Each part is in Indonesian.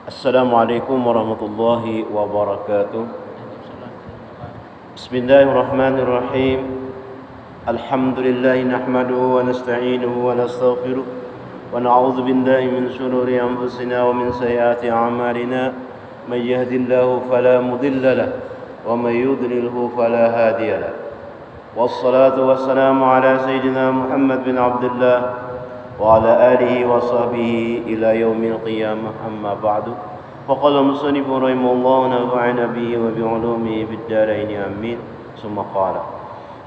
Assalamualaikum warahmatullahi wabarakatuh. Bismillahirrahmanirrahim. Alhamdulillahi nahmaduhu wa nasta'inuhu wa nastaghfiruh wa na'udzu billahi min shururi anfusina wa min sayyiati a'malina. May yahdihillahu fala mudilla lahu wa may yudlilhu fala hadiya lahu. Wassalatu wassalamu ala sayyidina Muhammad bin Abdullah وعلى آله وصحبه إلى يوم القيامة أما بعد فقال المصنف رحمه الله ونفعنا به وبعلومه بالدارين آمين ثم قال.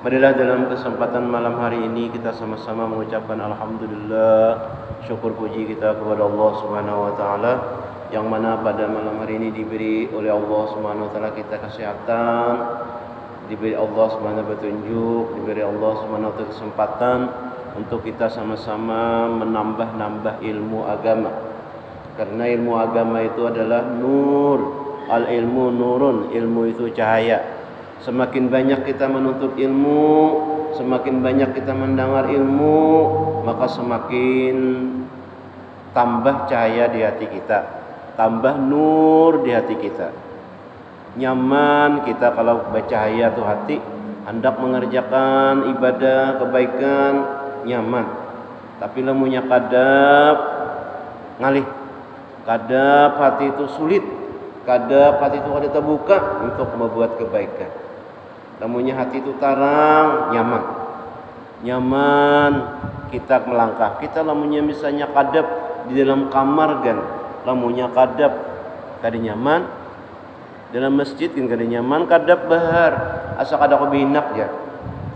Marilah dalam kesempatan malam hari ini kita sama-sama mengucapkan alhamdulillah, syukur puji kita kepada Allah Subhanahu wa taala yang mana pada malam hari ini diberi oleh Allah Subhanahu wa taala kita kesehatan, diberi Allah Subhanahu wa taala petunjuk, diberi Allah Subhanahu wa taala kesempatan untuk kita sama-sama menambah ilmu agama. Karena ilmu agama itu adalah nur. Al-ilmu nurun, ilmu itu cahaya. Semakin banyak kita menuntut ilmu, semakin banyak kita mendengar ilmu, maka semakin tambah cahaya di hati kita, tambah nur di hati kita. Nyaman kita kalau bercahaya tuh hati, hendak mengerjakan ibadah, kebaikan, nyaman. Tapi lamunya kadap ngalih, kadap hati itu sulit, kadap hati itu ada terbuka untuk membuat kebaikan. Lamunya hati itu tarang, nyaman kita melangkah. Kita lamunya misalnya kadap di dalam kamar kan, lamunya kadap kada nyaman, dalam masjid kan kada nyaman, kadap bahar asa kada kebinak ya.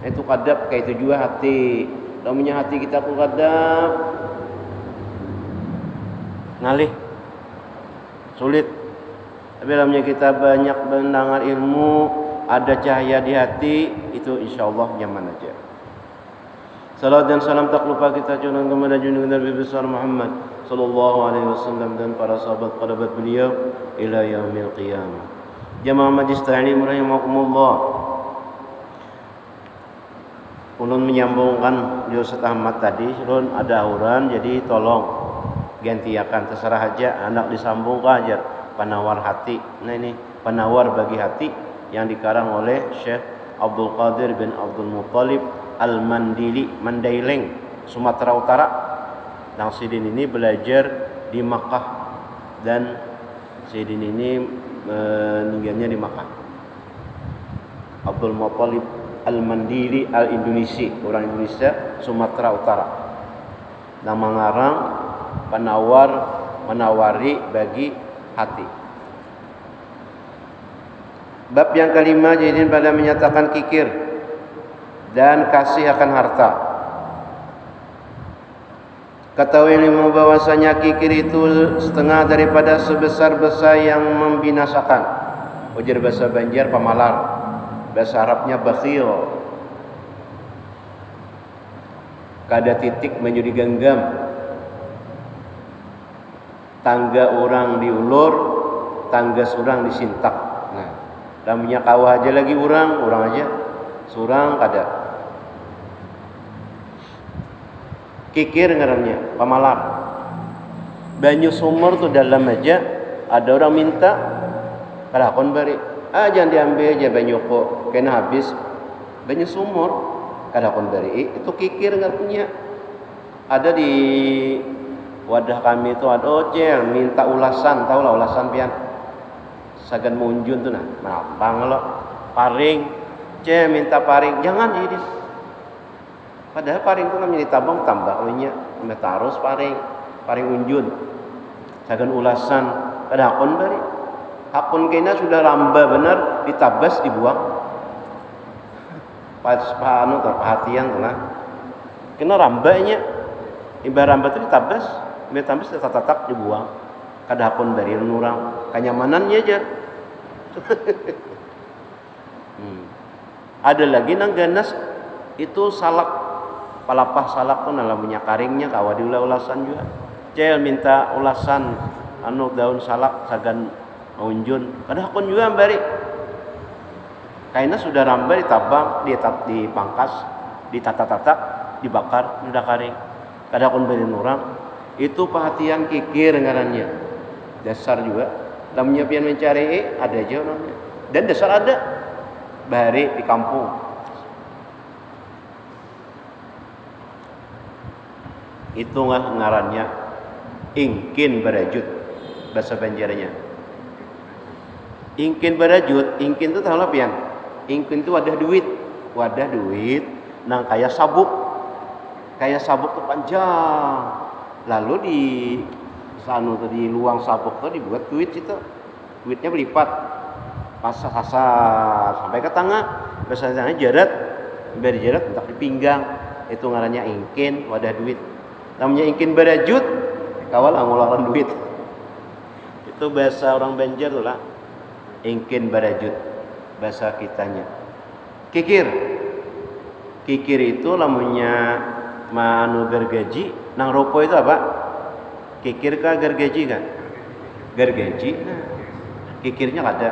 Itu kadap kayak itu juga hati. Lamunya hati kita pun kadang ngalih, sulit. Tapi lamunya kita banyak mendengar ilmu, ada cahaya di hati, itu insyaallah nyaman aja. Salam dan salam tak lupa kita curahkan kepada junjungan Nabi besar Muhammad sallallahu alaihi wasallam dan para sahabat kerabat beliau ila yaumil qiyamah. Jamaah majlis ta'lim rahimakumullah. Ulun menyambungkan di Ustaz Ahmad tadi, ulun ada auran, jadi tolong gantiakan, terserah aja, anak disambung aja penawar hati. Nah ini penawar bagi hati yang dikarang oleh Syekh Abdul Qadir bin Abdul Muttalib Al-Mandili, Mandailing, Sumatera Utara. Nang Sidin ini belajar di Makkah dan Sidin ini meninggalnya di Makkah. Abdul Muttalib Al-Mandili Al-Indonesi, orang Indonesia, Sumatera Utara. Nama ngarang penawar, menawari bagi hati. Bab yang kelima, jadi pada menyatakan kikir dan kasih akan harta. Ketahuilah bahwasanya kikir itu setengah daripada sebesar-besar yang membinasakan. Ujar bahasa Banjar pamalar. Bahasa Arabnya bakhil. Kada titik menjadi genggam. Tangga orang diulur, tangga surang disintak. Nah, namanya kawah aja lagi orang aja surang kada. Kikir ngarannya, pamalar. Banyu sumur tuh dalam aja ada orang minta, kada kon bari. Jangan diambil aja banyu kok kena habis banyu sumur kada kon beri. Itu kikir ngartinya. Ada di wadah kami itu ada ocel minta ulasan, tahu lah ulasan pian sagan munjun tuh nah bang lo paring minta paring, jangan jadi. Padahal paring tuh namanya ditabang tambah nya metarus paring unjun sagan ulasan kada kon beri. Akun kena sudah ramba benar, ditabas dibuang. Pas anu perhatian tuh nah. Kena rambanya, ibarat ramba itu ditabas, tatak dibuang. Kada akun dari orang kenyamanannya aja. Ada lagi nang ganas itu salak, palapah salak tuh namanya karingnya kawa diulah-ulasan juga. Cel minta ulasan anu daun salak sagan unjun, kada akun juga bari. Kaina sudah ramba ditabang, dipangkas, ditata-tata, dibakar, sudah kering. Kada akun bari orang. Itu perhatian kikir ngarannya. Dasar juga. Namanya pian mencari ada aja orangnya. Dan dasar ada. Bahari di kampung. Itu ngarannya ingkin barajut bahasa Banjarnya. Ingkin barajut, ingkin itu tahu lah pian. Ingkin itu wadah duit nang kayak sabuk tuh panjang, lalu di di luang sabuk tuh dibuat duitnya berlipat pasar sampai ke tangan, biasanya jarat entak di pinggang, itu ngarannya ingkin wadah duit. Namanya ingkin barajut kawal ngeluaran duit. Itu bahasa orang Banjar tuh lah, ingkin barajut bahasa kitanya. Kikir itu lamunnya manu gergaji nang ropo itu apa? Kikir kah gergaji kan? Gergaji. Nah, kikirnya ada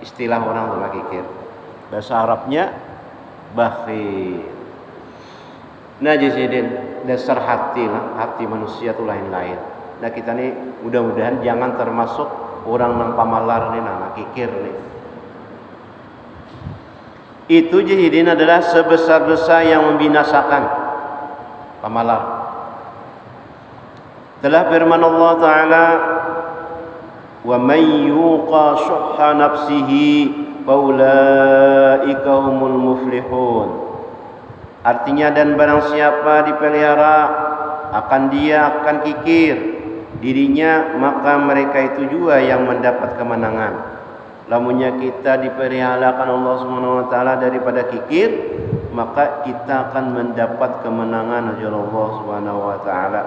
istilah orang tuh kikir. Bahasa Arabnya bakhil. Nah jadi dasar hati manusia tuh lain-lain. Nah kita nih mudah-mudahan jangan termasuk orang nang pamalar nih nang kikir nih. Itu jahidin adalah sebesar-besar yang membinasakan pamalar. Telah firman Allah Ta'ala, wa may yuqa syuhha nafsihi faulaika humul muflihun. Artinya, dan barang siapa dipelihara akan kikir dirinya, maka mereka itu juga yang mendapat kemenangan. Lamunnya kita dipeliharakan Allah Subhanahu wa taala daripada kikir, maka kita akan mendapat kemenangan dari Allah Subhanahu wa taala.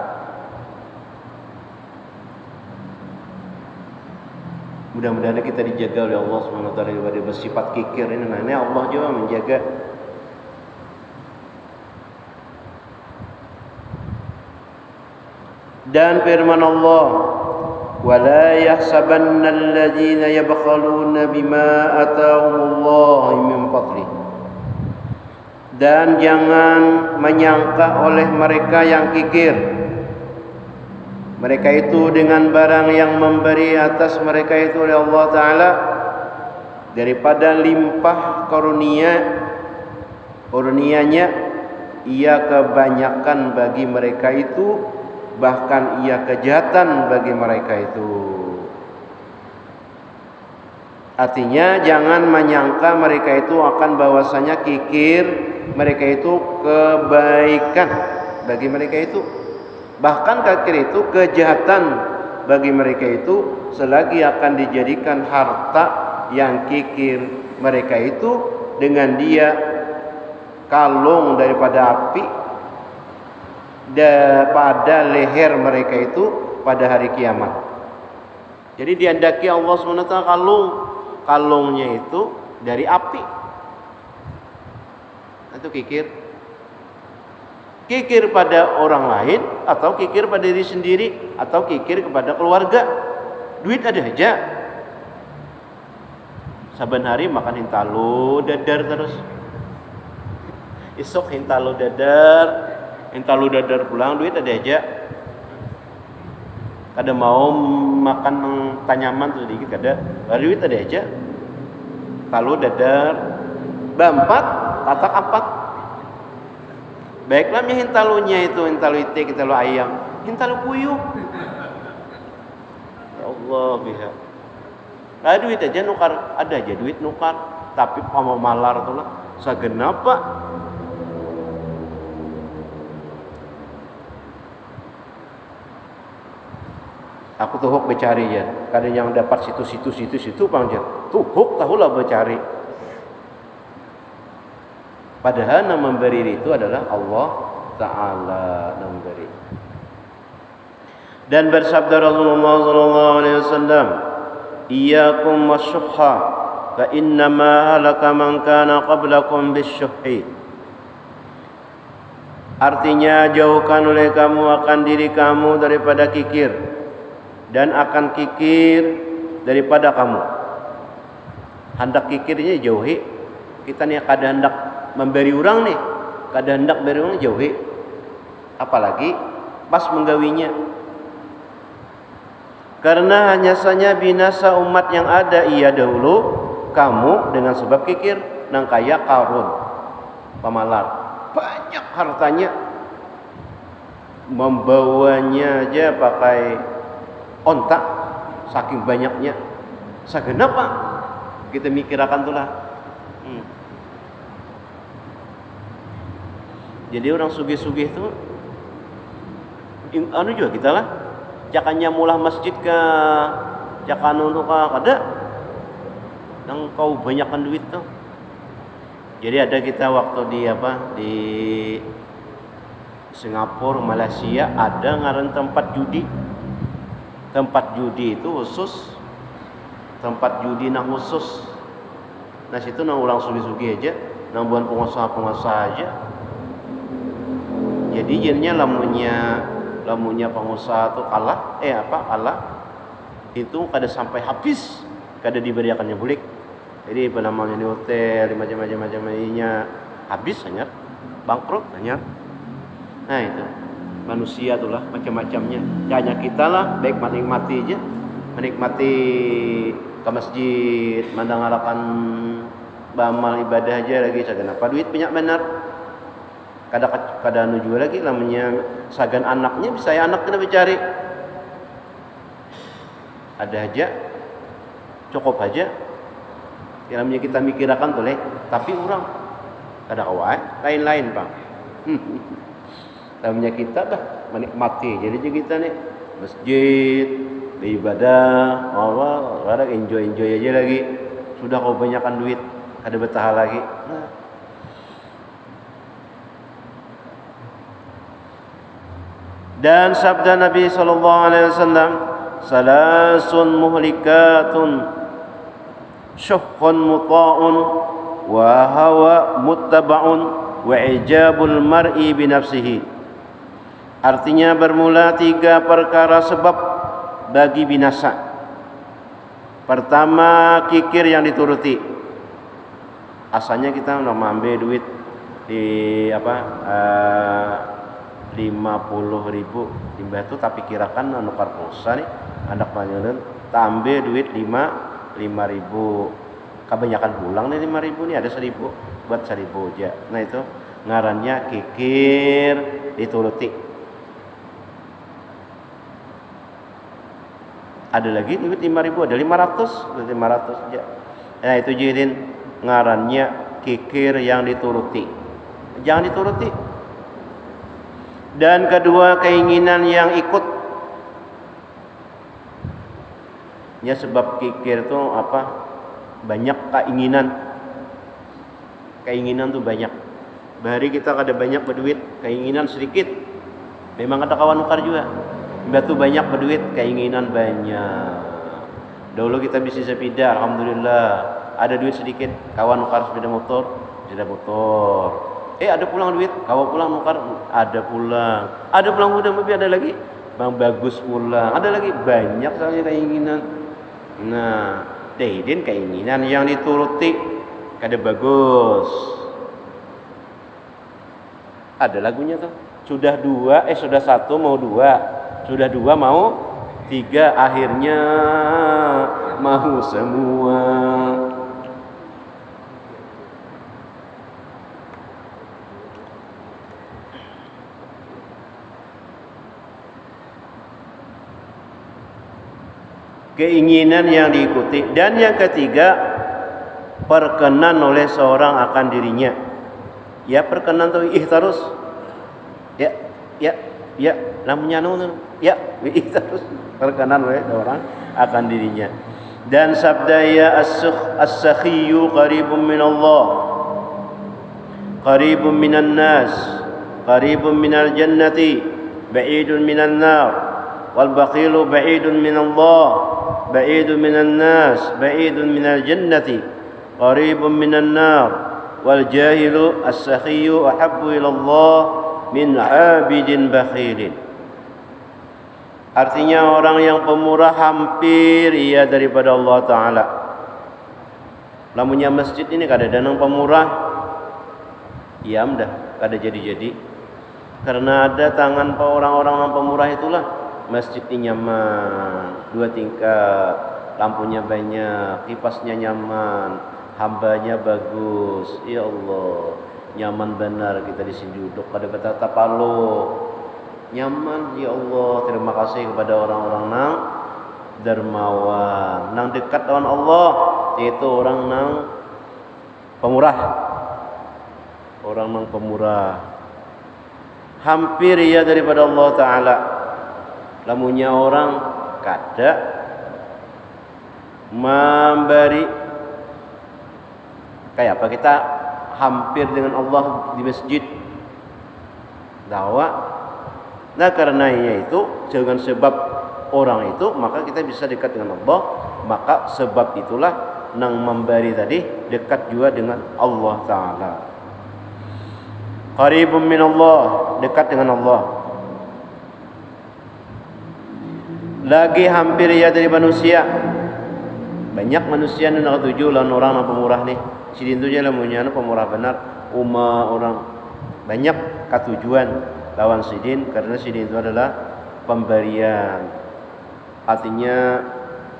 Mudah-mudahan kita dijaga oleh Allah Subhanahu wa taala dari bersifat kikir ini. Nah, ini Allah juga menjaga. Dan firman Allah, وَلَا يَحْسَبَنَّ الَّذِينَ يَبْخَلُونَ بِمَا آتَاهُمُ اللَّهُ مِنْ فَضْلِهِ. Dan jangan menyangka oleh mereka yang kikir, mereka itu dengan barang yang memberi atas mereka itu oleh Allah Ta'ala daripada limpah karunia-nya, ia kebanyakan bagi mereka itu, bahkan ia kejahatan bagi mereka itu. Artinya jangan menyangka mereka itu akan bahwasanya kikir mereka itu kebaikan bagi mereka itu. Bahkan kikir itu kejahatan bagi mereka itu, selagi akan dijadikan harta yang kikir mereka itu dengan dia kalung daripada api pada leher mereka itu pada hari kiamat. Jadi dihendaki Allah SWT kalungnya itu dari api. Itu kikir pada orang lain, atau kikir pada diri sendiri, atau kikir kepada keluarga. Duit ada aja, saban hari makan hintalu dadar terus, isuk hintalu dadar pulang, duit ada aja. Kada mau makan tanyaman tuh dikit, kada duit ada aja. Talu dadar bampat tatak ampat. Baiklah mi hintalunya itu, hintalu itik, hintalu ayam, hintalu puyuh. Ya Allah biha. Ada duit aja nukar, ada aja duit nukar, tapi pamamalar tuh lah sagenapa. Aku tuh hok becari ya, kadang yang dapat situ panjang. Tuh hok tahulah becari. Padahal yang memberi itu adalah Allah Ta'ala yang memberi. Dan bersabda Rasulullah SAW, "Iyyakum wasyuhha, fa innama halaka man kana qablakum bisyuhhi." Artinya, jauhkan oleh kamu akan diri kamu daripada kikir, dan akan kikir daripada kamu. Hendak kikirnya jauhi. Kita nih kada hendak memberi orang nih, kada hendak beri orang jauhi. Apalagi pas menggawinya. Karena hanya saja binasa umat yang ada ia dahulu kamu dengan sebab kikir nang kaya Qarun pamalar banyak hartanya, membawanya aja pakai onta saking banyaknya. Sagenapa kita mikirakan tulah. Jadi orang sugih-sugih itu anu juga kita lah jakannya mulah masjid ka jakan untuk kada nang kau banyakkan duit tuh. Jadi ada kita waktu di Singapura, Malaysia ada ngaran tempat judi. Tempat judi itu khusus, tempat judi nang khusus. Nah situ nang orang sugi-sugi aja, nang bukan pengusaha-pengusaha aja. Jadi jadinya lamunnya pengusaha tuh kalah, itu kada sampai habis, kada diberiakannya bulik. Jadi namanya di hotel, macam-macam ininya habis hanya bangkrut hanya. Nah itu manusia itulah macam-macamnya. Hanya kita lah baik menikmati aja, menikmati ke masjid, mandangarakan bamal ibadah aja lagi. Kenapa duit banyak benar? Kada anu juga lagi namanya sagan anaknya bisa ya anak kena dicari. Ada aja, cukup aja. Yang namanya kita mikirakan boleh, tapi orang kada kawai lain-lain bang. Namanya kita dah menikmati. Jadi kita nih masjid, beribadah, ada enjoy aja lagi. Sudah kau banyakkan duit, kada betah lagi. Dan sabda Nabi SAW, salasun muhlikatun syuhun muta'un wa hawa muttaba'un wa ijabul mar'i binafsihi. Artinya bermula 3 perkara sebab bagi binasa. Pertama, kikir yang dituruti. Asalnya kita mau ambil duit di 50.000 timbah itu tapi kirakan nukar pulsa nih anak panjang tak ambil duit 5.000 kebanyakan pulang nih 5.000 nih ada 1.000 buat 1.000 aja. Nah itu ngarannya kikir dituruti. Ada lagi duit 5.000 ada 500 aja. Nah itu jadiin ngarannya kikir yang dituruti. Jangan dituruti. Dan kedua, keinginan yang ikut. Ya sebab kikir itu banyak keinginan. Keinginan tuh banyak. Bahari kita kada banyak berduit, keinginan sedikit. Memang ada kawan nukar juga. Batu banyak berduit, keinginan banyak. Dulu kita bisnis sepeda, alhamdulillah. Ada duit sedikit, kawan nukar sepeda motor. Ada pulang duit, kawan pulang nukar, ada pulang. Ada pulang udah tapi ada lagi. Bang bagus pulang, ada lagi banyak saja keinginan. Nah, Daidin keinginan yang dituruti kada bagus. Ada lagunya tuh. Sudah 1 mau 2. Sudah 2 mau 3, akhirnya mau semua. Keinginan yang diikuti. Dan yang ketiga, perkenan oleh seorang akan dirinya. Ya perkenan tuh terus. Ya namanya terus perkenan oleh seorang akan dirinya. Dan sabda ya as-sakhiyu qaribun min Allah, qaribun minan nas, qaribun minal jannati, ba'idun minan nar, wal bakhilu ba'idun min Allah, ba'idun minan nas, ba'idun minal jannati, qaribun minan nar, wal jahilu as-sakhiyu ahabbu ila Allah min 'abidin bakhilin. Artinya orang yang pemurah hampir ia daripada Allah Ta'ala. Lamunnya masjid ini kada ada nang pemurah, dah kada jadi-jadi. Karena ada tangan orang-orang yang pemurah itulah masjidnya nyaman, 2 tingkat, lampunya banyak, kipasnya nyaman, hambanya bagus. Ya Allah, nyaman benar kita di sini duduk kada bata tapalo. Nyaman, ya Allah. Terima kasih kepada orang-orang nang dermawan, nang dekat dengan Allah, yaitu orang nang pemurah. Orang nang pemurah. Hampir ya daripada Allah Ta'ala. Lamunya orang kada memberi kayak apa kita hampir dengan Allah di masjid dakwah. Nah karena itu dengan sebab orang itu maka kita bisa dekat dengan Allah. Maka sebab itulah nang memberi tadi dekat juga dengan Allah Ta'ala. Qaribun min Allah, dekat dengan Allah. Lagi hampir ya dari manusia. Banyak manusia yang nak tuju lawan orang yang pemurah nih. Sidin tu je lah punya pemurah benar. Orang banyak katujuan lawan sidin karena sidin itu adalah pemberian. Artinya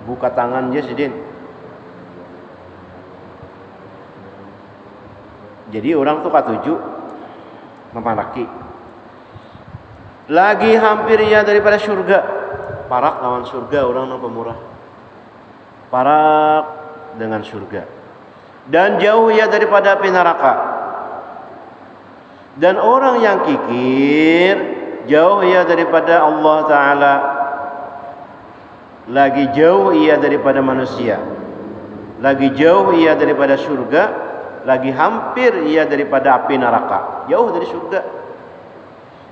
buka tangan je sidin. Jadi orang tu katuju memanaki. Lagi hampir ya daripada syurga. Parak lawan surga orang yang pemurah. Parak dengan surga. Dan jauh ya daripada api neraka. Dan orang yang kikir jauh ya daripada Allah Ta'ala. Lagi jauh ia daripada manusia. Lagi jauh ia daripada surga. Lagi hampir ia daripada api neraka. Jauh dari surga.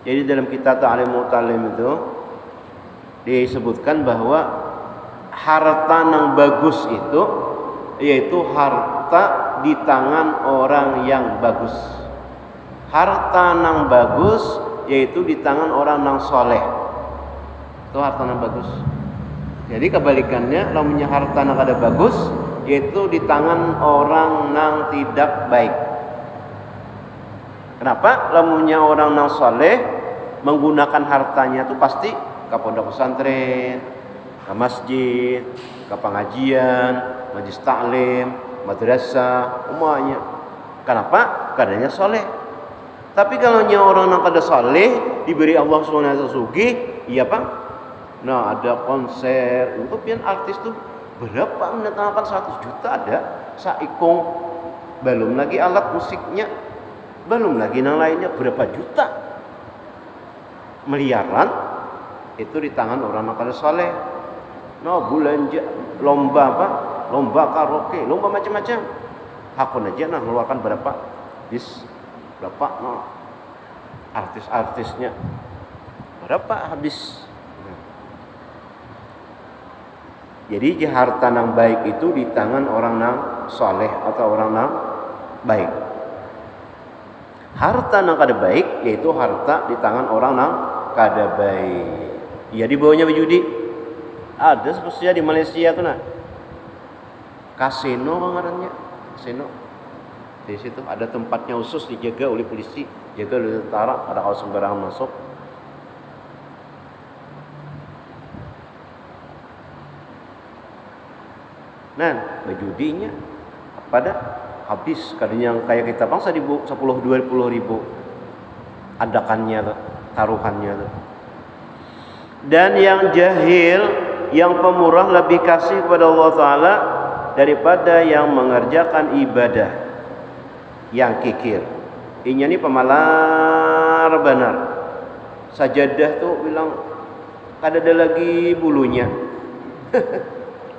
Jadi dalam kitab Ta'lim Mu'talim itu disebutkan bahwa harta yang bagus itu yaitu harta di tangan orang yang bagus. Harta yang bagus yaitu di tangan orang yang soleh. Itu harta yang bagus. Jadi kebalikannya, lamunnya harta yang kada bagus yaitu di tangan orang yang tidak baik. Kenapa? Lamunnya orang yang soleh menggunakan hartanya itu pasti ke pondok pesantren, ke masjid, ke pengajian, majlis taklim, madrasah, umumnya. Kenapa? Karenanya soleh. Tapi kalau orang yang kada soleh diberi Allah SWT sugih, iya pak? Nah ada konser, untuk pian artis tuh berapa mendatangkan 100 juta ada, saikong, belum lagi alat musiknya, belum lagi yang lainnya berapa juta, miliaran. Itu di tangan orang yang kada soleh. No belanja lomba apa? Lomba karaoke, lomba macam-macam. Hakun aja nah mengeluarkan berapa? Berapa no artis-artisnya. Berapa habis? Jadi harta yang baik itu di tangan orang yang soleh atau orang yang baik. Harta yang kada baik yaitu harta di tangan orang yang kada baik. Ya di bawahnya berjudi. Ada sepertinya di Malaysia tuh nah. Kasino ngarannya. Kasino. Di situ ada tempatnya khusus dijaga oleh polisi, jaga oleh tentara, ada kalau sembarangan masuk. Nah, berjudinya pada habis kadang yang kayak kita bangsa di 10-20 ribu adakannya tuh, taruhannya tuh. Dan yang jahil, yang pemurah lebih kasih kepada Allah Ta'ala daripada yang mengerjakan ibadah. Yang kikir, ini nih pemalar benar. Sajadah tuh bilang ada lagi bulunya.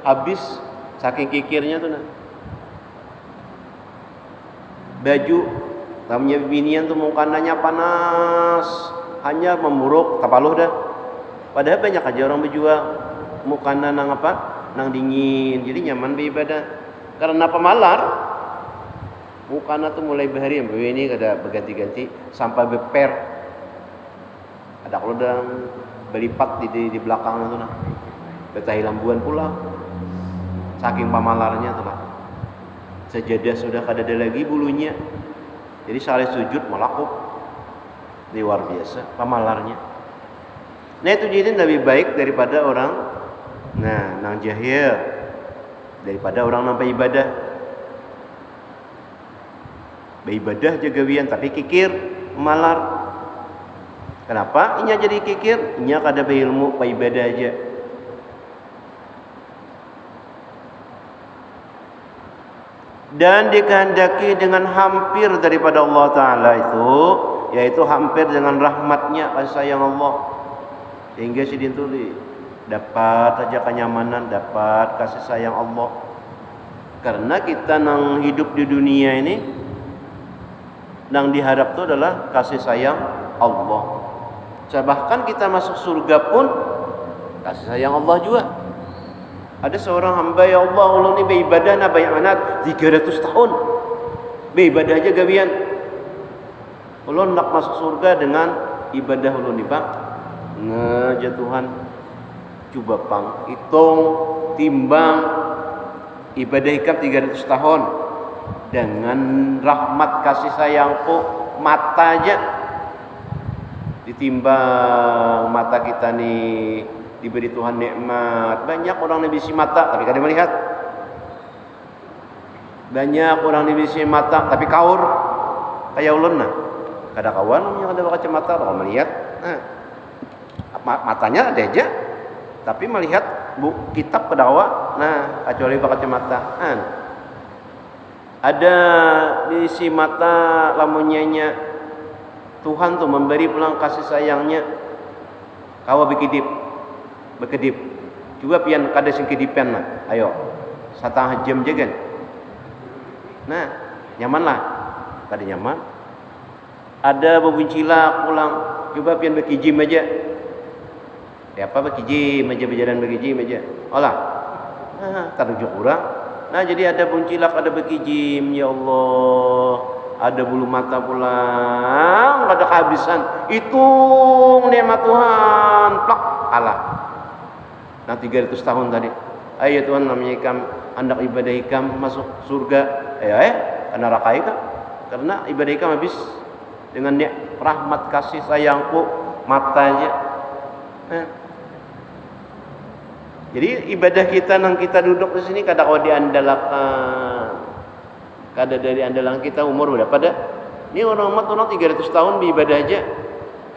Habis saking kikirnya tuh nah. Baju namanya binian tuh mukanya panas, hanya memburuk tapaluh dah. Padahal banyak aja orang berjual mukanya nang apa? Nang dingin. Jadi nyaman beribadah. Karena pemalar mukanya tuh mulai bahari ini kada berganti-ganti sampai beper. Ada kalau udah belipat di belakang itu nah. Betahi lambuan pula. Saking pamalarnya tuh nah. Sajadah sudah kada ada lagi bulunya. Jadi sekali sujud melakuk. Luar biasa pamalarnya. Nah itu jadi lebih baik daripada orang nang jahil, daripada orang nampak ibadah. Beribadah jagawian tapi kikir malar. Kenapa? Inya jadi kikir, inya kada berilmu ibadah aja. Dan dikehendaki dengan hampir daripada Allah Ta'ala itu, yaitu hampir dengan rahmatnya, kasih sayang Allah, sehingga sidin tu dapat aja kenyamanan, dapat kasih sayang Allah. Karena kita nang hidup di dunia ini nang diharap itu adalah kasih sayang Allah. Bahkan kita masuk surga pun kasih sayang Allah juga. Ada seorang hamba, ya Allah, ulun ni beribadah na bayanat 300 tahun. Beribadah aja gawian. Ulun nak masuk surga dengan ibadah ulun ni, Bang. Nah, ya Tuhan, coba Bang, hitung, timbang ibadah ikam 300 tahun dengan rahmat kasih sayangku mata aja. Ditimbang mata kita nih diberi Tuhan nikmat. Banyak orang yang bisi mata tapi kada melihat. Banyak orang yang bisi mata tapi kaur kayak ulun nah. Kada kawan yang ada kacamata kalau melihat. Nah, matanya ada aja tapi melihat kitab kedawa. Nah, kecuali kacamata. Ada bisi mata lamunnya Tuhan tuh memberi pulang kasih sayangnya. Kawa berkedip. Coba pian kada sing kedipan lah. Ayo. 1/2 jam je kan. Nah, nyaman lah. Kada nyaman. Ada bebuncilak pulang. Coba pian berkijim aja. Ya apa berkijim aja, berjalan berkijim aja. Olah. Nah, tarujuk kurang. Nah, jadi ada buncilak, ada berkijim, ya Allah. Ada bulu mata pulang, ada kehabisan. Hitung nikmat Tuhan, plak, kalah. Nah 300 tahun tadi. Ayo Tuhan, namanya ikam hendak ibadah ikam masuk surga. Neraka ikam. Karena ibadah ikam habis dengan rahmat kasih sayangku mata aja. Jadi ibadah kita nang kita duduk di sini kada kau diandalkan. Kada dari andalan kita umur berapa dah? Ini orang 300 tahun beribadah aja.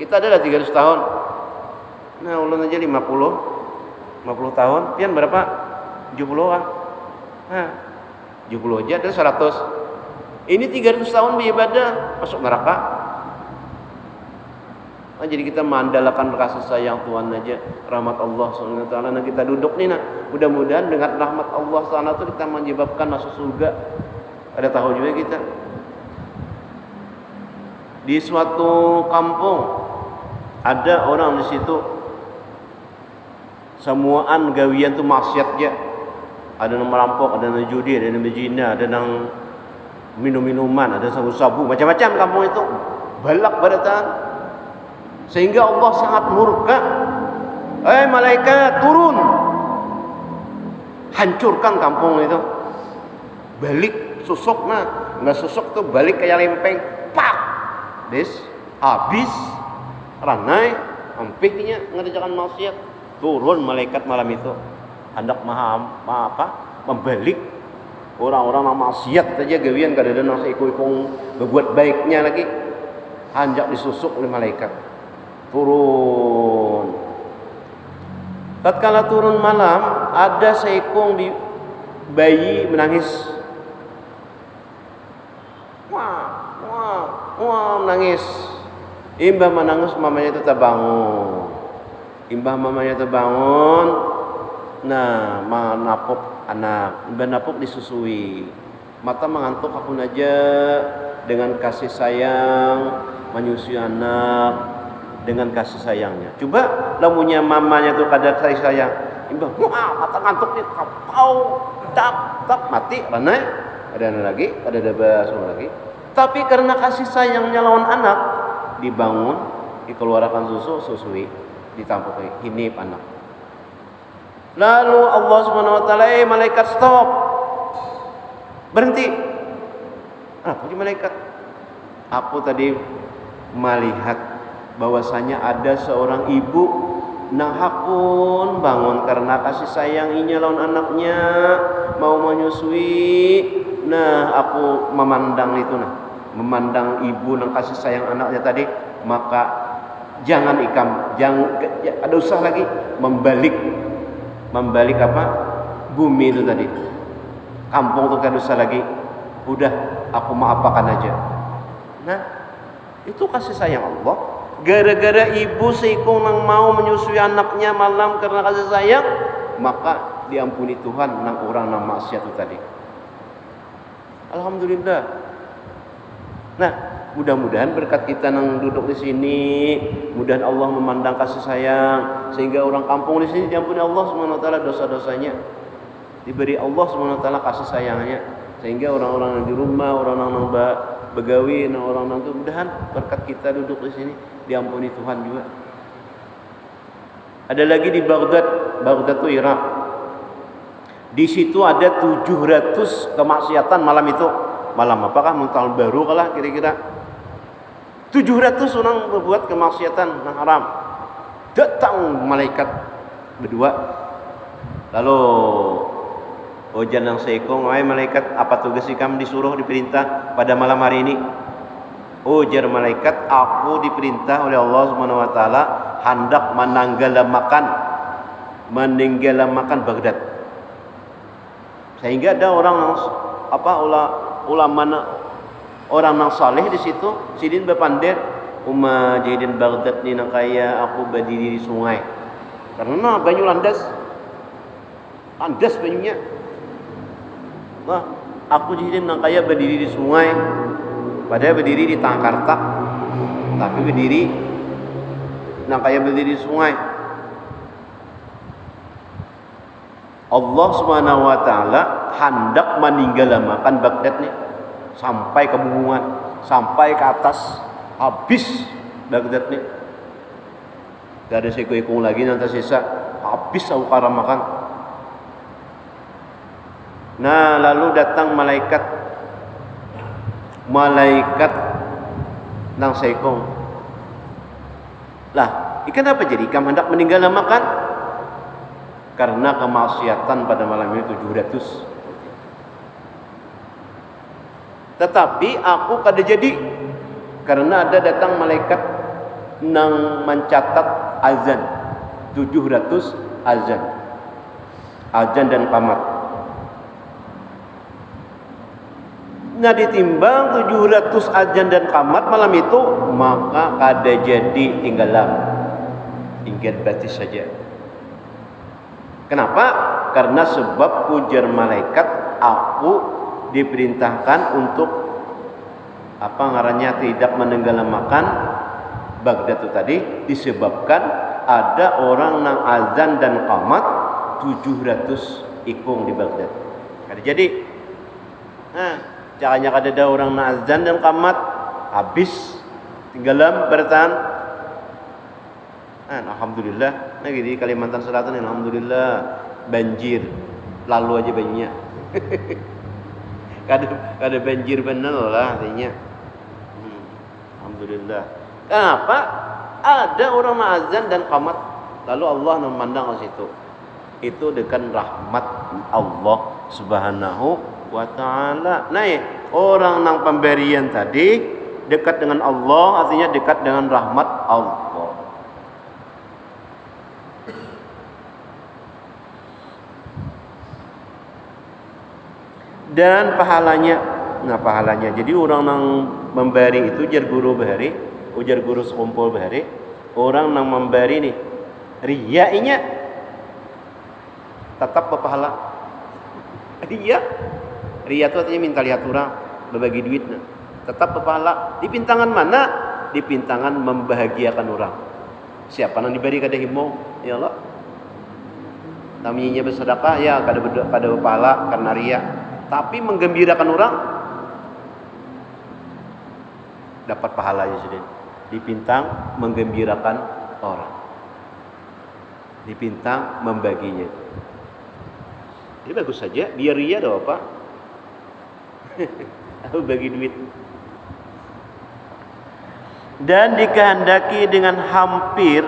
Kita adalah 300 tahun. Nah, ulun aja 50 tahun. Pian berapa? 70-an. Nah, 70 aja ada 100. Ini 300 tahun beribadah masuk neraka. Nah, jadi kita mengandalkan kasih sayang Tuhan aja, rahmat Allah Subhanahu wa taala. Nah, kita duduk nih mudah-mudahan dengan rahmat Allah Subhanahu itu kita menyebabkan masuk surga. Ada tahu juga kita di suatu kampung ada orang di situ semuaan gawian tu maksiat je. Ada yang merampok, ada yang judi, ada yang berzina, ada yang minum-minuman, ada sabu-sabu, macam-macam kampung itu balak badatan sehingga Allah sangat murka. Malaikat turun hancurkan kampung itu, balik susuk nggak susuk tuh balik kayak lempeng, pak, habis ranai, hampirnya ngerjakan maksiat. Turun malaikat malam itu hendak membalik orang-orang yang maksiat aja gawian kada ada nang ikut-ikut berbuat baiknya lagi, hanjak disusuk oleh malaikat. Turun. Tatkala turun malam, ada seekor bayi menangis. Wah, menangis. Imbah menangis, mamanya itu terbangun. Imbah mamanya terbangun. Nah, menapuk anak. Imbah napuk disusui. Mata mengantuk aku aja dengan kasih sayang menyusui anak dengan kasih sayangnya. Coba lamunya mamanya tuh kada kasih sayang. Imbah, mata ngantuk nih, kapau, tak mati, ranai. Ada lagi, ada semua lagi. Tapi karena kasih sayangnya lawan anak, dibangun, dikeluarkan susui, ditampuki, hinip anak. Lalu Allah Subhanahu wa taala, malaikat stop. Berhenti. Apa di malaikat? Aku tadi melihat bahwasanya ada seorang ibu Nah hakun bangun karena kasih sayang inya lawan anaknya mau menyusui. Nah aku memandang itu memandang ibu nang kasih sayang anaknya tadi, maka jangan ada usah lagi membalik apa bumi itu tadi, kampung itu kan usah lagi, udah aku maapakan aja. Nah itu kasih sayang Allah. Gara-gara ibu seikung nang mau menyusui anaknya malam karena kasih sayang, maka diampuni Tuhan nang orang nang maksiat itu tadi. Alhamdulillah. Nah, mudah-mudahan berkat kita nang duduk di sini, mudah Allah memandang kasih sayang sehingga orang kampung di sini diampuni Allah Subhanahu wa taala dosa-dosanya. Diberi Allah Subhanahu wa taala kasih sayangnya sehingga orang-orang yang di rumah, orang-orang yang begawi, orang-orang itu mudahan berkat kita duduk di sini diampuni Tuhan juga. Ada lagi di Baghdad itu Irak. Di situ ada 700 kemaksiatan malam itu. Malam apakah tahun baru kalah kira-kira. 700 orang berbuat kemaksiatan yang haram. Datang malaikat berdua. Lalu ujian yang seikung, wahai malaikat, apa tugas kamu disuruh diperintah pada malam hari ini? Ujar malaikat, aku diperintah oleh Allah Subhanahu wa taala hendak meninggalamakan Baghdad. Sehingga ada orang ulama orang yang saleh di situ, sidin bepandir jadin Baghdad ni nak kaya aku berdiri di sungai. Karena banyu landas banyunya. Nah, aku jadi nak kaya berdiri di sungai, padahal berdiri di tengah kartak, tapi berdiri nak kaya berdiri di sungai. Allah Subhanahu wa taala hendak meninggalamakan Baghdad ni sampai ke Bunguan, sampai ke atas, habis Baghdad ni. Gak ada seikung lagi nanti sisa, habis aku karamakan. Nah lalu datang malaikat nang seikung. Lah, ikan apa jadi? Kamu hendak meninggalamakan karena kemaksiatan pada malam itu 700. Tetapi aku kada jadi karena ada datang malaikat nang mencatat azan 700 azan dan qamat. Nah ditimbang 700 azan dan qamat malam itu, maka kada jadi tinggalan, ingat batis saja. Kenapa? Karena sebab ujar malaikat, aku diperintahkan untuk tidak meninggalamakan Baghdad itu tadi, disebabkan ada orang nang azan dan qamat 700 ikung di Baghdad. Kada jadi. Nah, caranya ada orang nang azan dan qamat habis tinggalan bertahan. Alhamdulillah, nah di Kalimantan Selatan alhamdulillah banjir, lalu aja banyak. kada banjir bener lah artinya. Alhamdulillah. Kenapa? Ada orang azan dan qamat, lalu Allah memandang ke situ. Itu dengan rahmat Allah Subhanahu wa taala. Nah, orang nang pemberian tadi dekat dengan Allah, artinya dekat dengan rahmat Allah. Dan pahalanya, jadi orang nang memberi itu ujar guru bahari, ujar guru sekumpul bahari, orang nang memberi nih riyainya tetap berpahala. Ria itu artinya minta lihat orang berbagi duit, tetap berpahala. Di pintangan mana? Di pintangan membahagiakan orang. Siapa nang diberi kada himau, ya Allah. Namanya bersedekah ya kada berpahala karena ria. Tapi menggembirakan orang dapat pahalanya sudah. Dipintang menggembirakan orang, dipintang membaginya. Ini bagus saja, biar ria ada apa? Aku bagi duit. Dan dikehendaki dengan hampir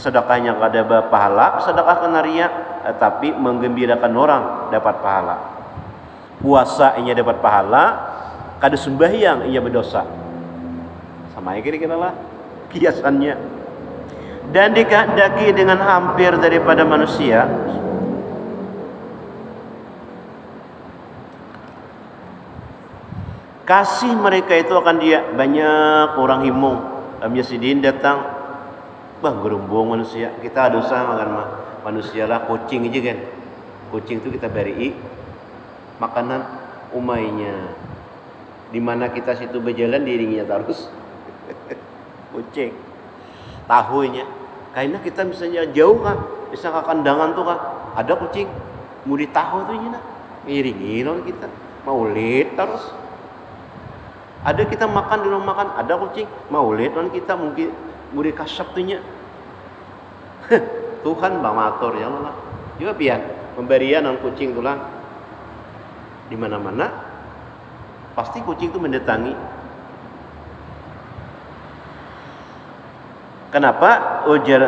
sedekahnya kada pahala, sedekah kena riya, tapi menggembirakan orang dapat pahala. Puasa inya dapat pahala, kada sembahyang ia berdosa. Sama ya kira-kira lah kiasannya. Dan dikehendaki dengan hampir daripada manusia kasih mereka itu akan dia. Banyak orang himung Amya Sidin datang, bang gerumbung manusia, kita ada usaha makan manusia lah, kucing aja kan, kucing itu kita beri makanan umainya, dimana kita situ berjalan diiringinya terus kucing tahunya, kayaknya kita misalnya jauh kan, bisa ke kandangan tuh kan, ada kucing mau ditahu tuh ini, iringi non kita maulid terus. Ada kita makan di rumah makan, ada kucing maulid non kita mungkin mau dikasap tuhnya. Tuhan bang matur ya Allah. Juga pian pemberian non kucing tulang di mana-mana pasti kucing itu mendatangi. Kenapa? Ujar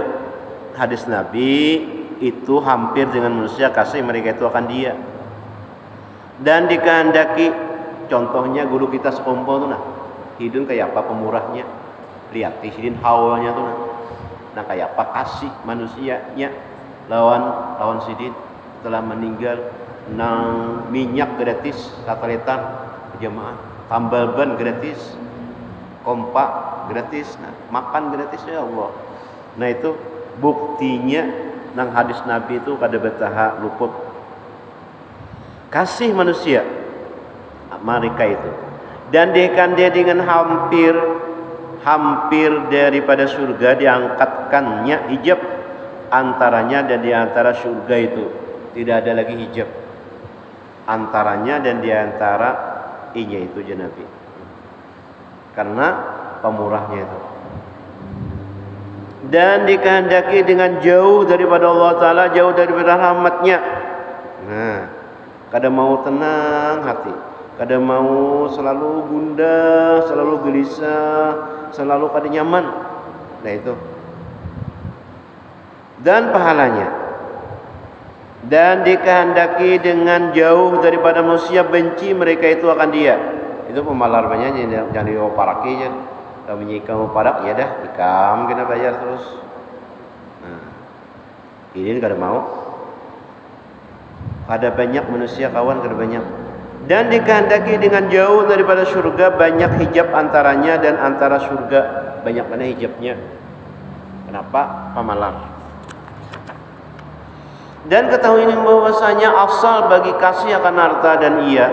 hadis Nabi itu hampir dengan manusia kasih mereka itu akan dia. Dan dikehendaki, contohnya guru kita sekompol tuh nah, hidung kayak apa pemurahnya, lihat hidung hawanya tuh nah kayak apa kasih manusianya lawan sidin telah meninggal, nang minyak gratis satu liter jemaah, tambal ban gratis, kompak gratis, nah makan gratis ya Allah. Nah itu buktinya nang hadis Nabi itu kada betaha luput kasih manusia mereka itu. Dan dia dengan hampir daripada surga, diangkatkannya hijab antaranya dan di antara surga itu tidak ada lagi hijab antaranya dan di antara inya itu Nabi, karena pemurahnya itu. Dan dikehendaki dengan jauh daripada Allah Ta'ala, jauh daripada rahmatnya. Nah, kada mau tenang hati, kada mau selalu gundah, selalu gelisah, selalu kada nyaman. Nah itu. Dan pahalanya. Dan dikehendaki dengan jauh daripada manusia, benci mereka itu akan dia. Itu pemalar banyak jangan dioparaki aja. Kalau menyikam parak ya dah, ikam kena bayar terus. Nah, ini kada mau. Ada banyak manusia kawan, kada banyak. Dan dikehendaki dengan jauh daripada surga, banyak hijab antaranya dan antara surga banyak mana hijabnya. Kenapa? Pamalar. Dan ketahui ini bahwasanya asal bagi kasih akan harta dan ia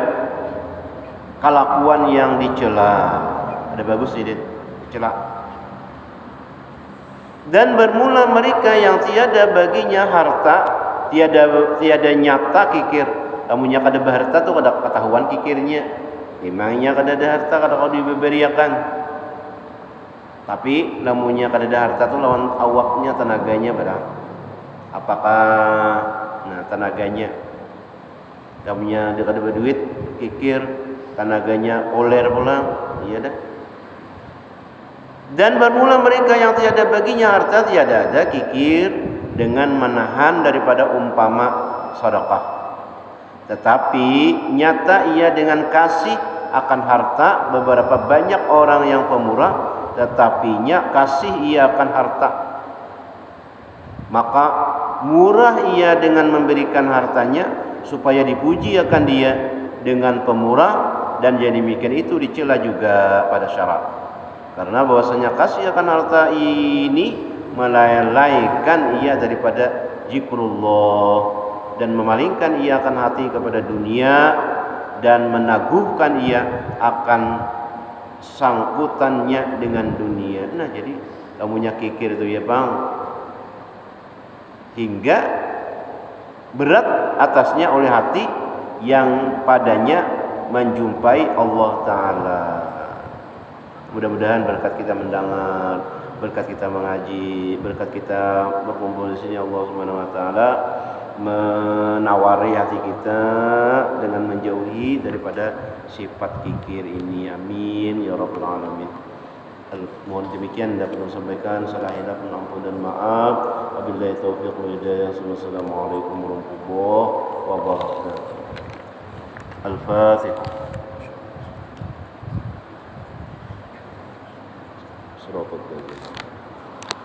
kelakuan yang dicela. Ada bagus ini dicela. Dan bermula mereka yang tiada baginya harta, tiada nyata kikir. Kamunya kada berharta tu kada ketahuan kikirnya. Memangnya kada ada harta kada kau diberiakan. Tapi lamunnya kada ada harta tu lawan awaknya, tenaganya barang. Apakah tenaganya? Kamunya dia kada berduit, kikir, tenaganya oler pulang. Iya dah. Dan bermula mereka yang tiada baginya harta, tiada ada kikir dengan menahan daripada umpama sedekah. Tetapi nyata ia dengan kasih akan harta. Beberapa banyak orang yang pemurah, tetapinya kasih ia akan harta. Maka murah ia dengan memberikan hartanya, supaya dipuji akan dia dengan pemurah. Dan jadi demikian itu dicela juga pada syarat. Karena bahwasanya kasih akan harta ini melalaikan ia daripada zikrullah, dan memalingkan ia akan hati kepada dunia, dan menaguhkan ia akan sangkutannya dengan dunia. Nah jadi kamunya kikir itu ya bang, hingga berat atasnya oleh hati yang padanya menjumpai Allah Ta'ala. Mudah-mudahan berkat kita mendengar, berkat kita mengaji, berkat kita berkumpul di sini, Allah Subhanahu wa taala menawari hati kita dengan menjauhi daripada sifat kikir ini. Amin ya rabbal alamin. Mohon demikian dapat kami sampaikan, salah hilaf ampun dan maaf. Wabillahi taufiq wal hidayah. Wassalamualaikum warahmatullahi wabarakatuh. Al-Fatihah. Surah Al-Fatihah.